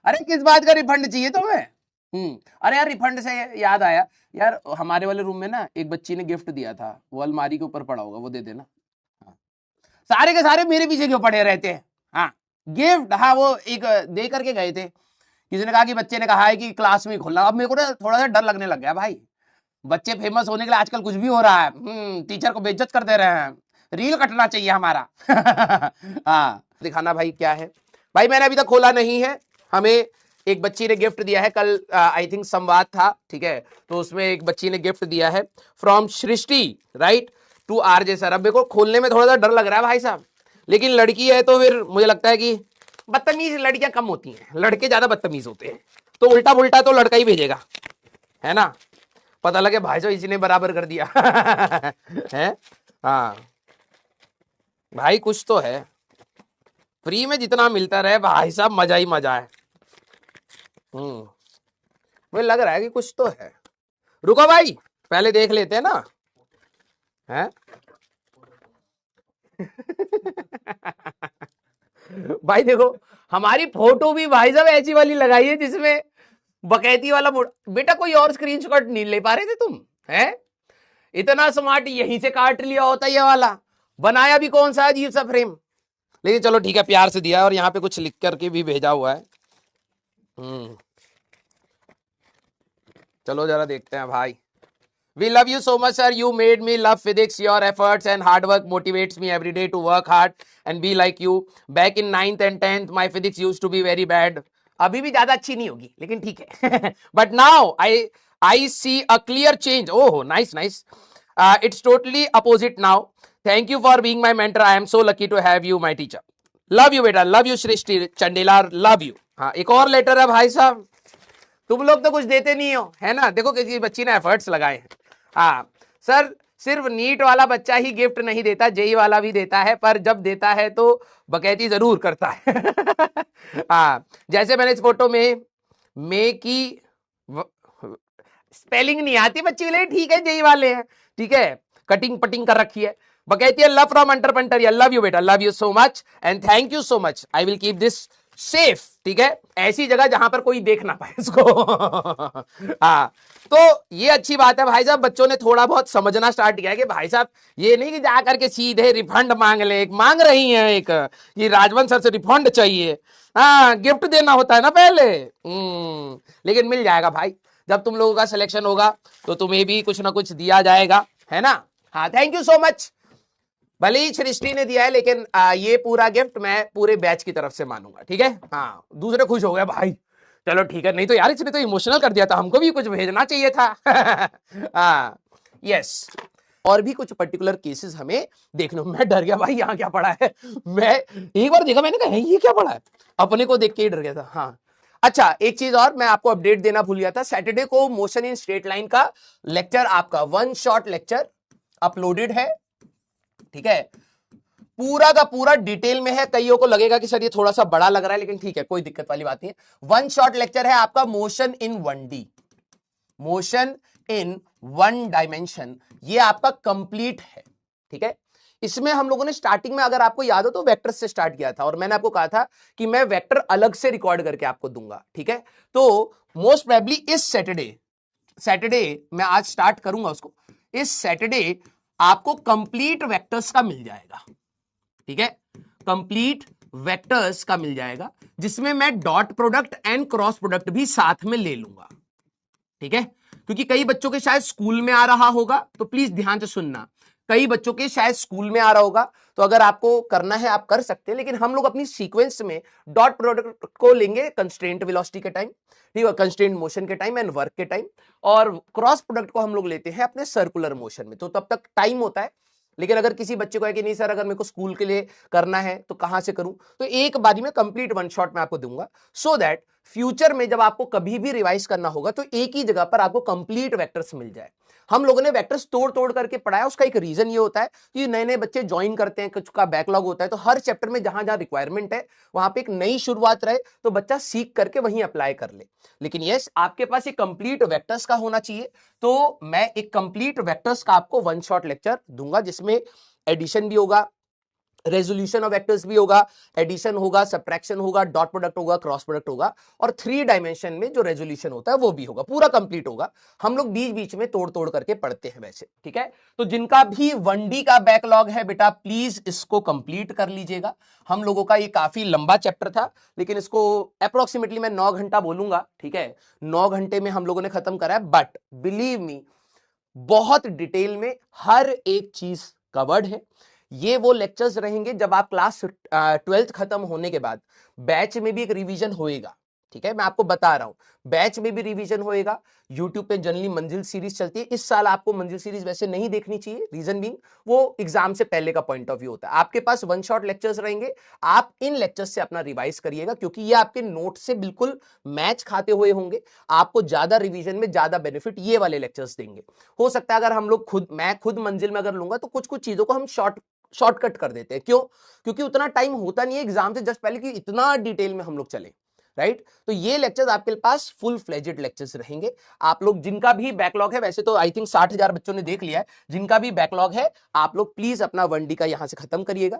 अरे किस बात का रिफंड चाहिए तुम्हें? अरे यार रिफंड से याद आया यार, हमारे वाले रूम में ना एक बच्ची ने गिफ्ट दिया था, वो अलमारी के ऊपर पड़ा होगा, वो दे देना। हाँ। सारे के सारे मेरे पीछे क्यों पड़े रहते हैं? हाँ गिफ्ट, हाँ वो एक दे करके गए थे, किसी ने कहा कि बच्चे ने कहा है कि क्लास में खोलना। अब मेरे को ना थोड़ा सा डर लगने लग गया भाई, बच्चे फेमस होने के लिए आजकल कुछ भी हो रहा है। टीचर को बेइज्जत कर दे रहे हैं, रील कटना चाहिए हमारा। हाँ दिखाना भाई क्या है। भाई मैंने अभी तक खोला नहीं है। हमें एक बच्ची ने गिफ्ट दिया है कल, आई थिंक संवाद था, ठीक है, तो उसमें एक बच्ची ने गिफ्ट दिया है from Srishti write to RJ sir. अब मेरे को खोलने में थोड़ा सा डर लग रहा है भाई साहब, लेकिन लड़की है तो फिर मुझे लगता है कि बदतमीज लड़कियां कम होती हैं, लड़के ज्यादा बदतमीज होते हैं, तो उल्टा पुल्टा तो लड़का ही भेजेगा, है ना? पता लगे भाई साहब इसी ने बराबर कर दिया। है हाँ भाई, कुछ तो है, फ्री में जितना मिलता रहे भाई साहब मजा ही मजा है। मुझे लग रहा है कि कुछ तो है। रुको भाई पहले देख लेते हैं ना, है? भाई देखो हमारी फोटो भी भाई साहब ऐसी वाली लगाई है जिसमें बकैती वाला बेटा कोई और स्क्रीनशॉट नहीं ले पा रहे थे तुम? है इतना स्मार्ट, यहीं से काट लिया होता ये वाला, बनाया भी कौन सा अजीब सा फ्रेम। लेकिन चलो ठीक है, प्यार से दिया, और यहाँ पे कुछ लिख करके भी भेजा हुआ है। चलो जरा देखते हैं भाई। We love you so much, sir. You made me love physics. Your efforts and hard work motivates me every day to work hard and be like you. Back in 9th and 10th, my physics used to be very bad. अभी भी ज्यादा अच्छी नहीं होगी, लेकिन ठीक है। But now I see a clear change. Oh, nice, nice. It's totally opposite now. Thank you for being my mentor. I am so lucky to have you, my teacher. Love you, बेटा. Love you, Srishti Chandela. Love you. हाँ एक और letter है भाई साहब, तुम लोग तो कुछ देते नहीं हो, है ना? देखो किसी बच्ची ने एफर्ट्स लगाए हैं। हाँ सर, सिर्फ नीट वाला बच्चा ही गिफ्ट नहीं देता, जेई वाला भी देता है, पर जब देता है तो बकैती जरूर करता है। हाँ जैसे मैंने इस फोटो में मे की स्पेलिंग नहीं आती बच्ची के लिए, ठीक है जेई वाले हैं, ठीक है, कटिंग पटिंग कर रखी है। बकैती लव फ्रॉम अंटर पंटर, लव यू बेटा, love you so much and thank you so much. I will keep this safe, ठीक है, ऐसी जगह जहां पर कोई देख ना पाए इसको। हाँ तो ये अच्छी बात है भाई साहब, बच्चों ने थोड़ा बहुत समझना स्टार्ट किया है कि भाई साहब ये नहीं कि जाकर के सीधे रिफंड मांग ले, एक मांग रही है एक कि राजवंश सर से रिफंड चाहिए। हाँ गिफ्ट देना होता है ना पहले। लेकिन मिल जाएगा भाई, जब तुम लोगों का सिलेक्शन होगा तो तुम्हें भी कुछ ना कुछ दिया जाएगा, है ना? हाँ थैंक यू सो मच। भले ही सृष्टि ने दिया है, लेकिन ये पूरा गिफ्ट मैं पूरे बैच की तरफ से मानूंगा, ठीक है? हाँ दूसरे खुश हो गए भाई, चलो ठीक है, नहीं तो यार इसने तो इमोशनल कर दिया था, हमको भी कुछ भेजना चाहिए था। हाँ यस। और भी कुछ पर्टिकुलर केसेस हमें देखने, मैं डर गया भाई यहाँ क्या पड़ा है। मैं एक बार देखा, मैंने कहा ये क्या पड़ा है, अपने को देख के ही डर गया था। हाँ अच्छा एक चीज और मैं आपको अपडेट देना भूल गया था, सैटरडे को मोशन इन स्ट्रेट लाइन का लेक्चर, आपका 1 शॉट लेक्चर अपलोडेड है, ठीक है, पूरा का पूरा डिटेल में है। कईयों को लगेगा कि सर ये थोड़ा सा बड़ा लग रहा है, लेकिन ठीक है कोई दिक्कत वाली बात नहीं है। 1 शॉट लेक्चर है आपका motion in 1D, motion in 1 dimension, ये आपका कंप्लीट है, ठीक है। इसमें हम लोगों ने स्टार्टिंग में, अगर आपको याद हो तो वेक्टर से स्टार्ट किया था, और मैंने आपको कहा था कि मैं वेक्टर अलग से रिकॉर्ड करके आपको दूंगा, ठीक है। तो मोस्ट प्रोबेबली इस सैटरडे मैं आज स्टार्ट करूंगा उसको, इस सैटरडे आपको कंप्लीट वेक्टर्स का मिल जाएगा, ठीक है, कंप्लीट वेक्टर्स का मिल जाएगा, जिसमें मैं dot product and cross product भी साथ में ले लूंगा, ठीक है। क्योंकि कई बच्चों के शायद स्कूल में आ रहा होगा, तो प्लीज ध्यान से सुनना, कई बच्चों के शायद स्कूल में आ रहा होगा, तो अगर आपको करना है आप कर सकते हैं, लेकिन हम लोग अपनी सीक्वेंस में डॉट प्रोडक्ट को लेंगे कंस्ट्रेंट वेलोसिटी के टाइम, ठीक है, कंस्ट्रेंट मोशन के टाइम एंड वर्क के टाइम, और क्रॉस प्रोडक्ट को हम लोग लेते हैं अपने सर्कुलर मोशन में, तो तब तक टाइम होता है। लेकिन अगर किसी बच्चे को है कि नहीं सर अगर मेरे को स्कूल के लिए करना है तो कहां से करूं, तो एक बारी में कंप्लीट 1 शॉट में आपको दूंगा, सो दैट फ्यूचर में जब आपको कभी भी रिवाइज करना होगा तो एक ही जगह पर आपको कंप्लीट वेक्टर्स मिल जाए। हम लोगों ने वेक्टर्स तोड़ तोड़ करके पढ़ाया, उसका एक रीजन ये होता है कि नए नए बच्चे ज्वाइन करते हैं, कुछ का बैकलॉग होता है, तो हर चैप्टर में जहां जहां रिक्वायरमेंट है वहां पे एक नई शुरुआत रहे, तो बच्चा सीख करके वहीं अप्लाई कर ले। लेकिन यस आपके पास एक कंप्लीट वेक्टर्स का होना चाहिए, तो मैं एक कंप्लीट वेक्टर्स का आपको 1 शॉट लेक्चर दूंगा, जिसमें एडिशन भी होगा, रेजोल्यूशन ऑफ वेक्टर्स भी होगा, एडिशन होगा, सब्ट्रैक्शन होगा, डॉट प्रोडक्ट होगा, क्रॉस प्रोडक्ट होगा, और 3 डायमेंशन में जो रेजोल्यूशन होता है वो भी होगा, पूरा कंप्लीट होगा। हम लोग बीच बीच में तोड़ तोड़ करके पढ़ते हैं वैसे, ठीक है। तो जिनका भी 1D का बैकलॉग है बेटा, प्लीज इसको कंप्लीट कर लीजिएगा। हम लोगों का ये काफी लंबा चैप्टर था, लेकिन इसको अप्रोक्सीमेटली मैं 9 घंटा बोलूंगा, ठीक है। 9 घंटे में हम लोगों ने खत्म करा है, बट बिलीव मी बहुत डिटेल में हर एक चीज कवर्ड है। ये वो लेक्चर्स रहेंगे जब आप क्लास 12th खत्म होने के बाद बैच में भी एक रिवीजन होएगा, ठीक है। मैं आपको बता रहा हूं बैच में भी रिवीजन होएगा। यूट्यूब पे जनरली मंजिल सीरीज चलती है, इस साल आपको मंजिल सीरीज वैसे नहीं देखनी चाहिए, रीजन बीइंग वो एग्जाम से पहले का पॉइंट ऑफ व्यू होता है। आपके पास वन शॉट लेक्चर्स रहेंगे, आप इन लेक्चर्स से अपना रिवाइज करिएगा, क्योंकि ये आपके नोट से बिल्कुल मैच खाते हुए होंगे। आपको ज्यादा रिवीजन में ज्यादा बेनिफिट ये वाले लेक्चर्स देंगे। हो सकता है अगर हम लोग मैं खुद मंजिल में अगर लूंगा तो कुछ कुछ चीजों को हम शॉर्टकट कर देते हैं। क्यों? क्योंकि उतना टाइम होता नहीं है एग्जाम से जस्ट पहले कि इतना डिटेल में हम लोग चले, राइट। तो ये लेक्चर्स आपके पास फुल फ्लेजेड लेक्चर्स रहेंगे। आप लोग जिनका भी बैकलॉग है, वैसे तो आई थिंक 60,000 बच्चों ने देख लिया है, जिनका भी बैकलॉग है आप लोग प्लीज अपना 1D का यहां से खत्म करिएगा।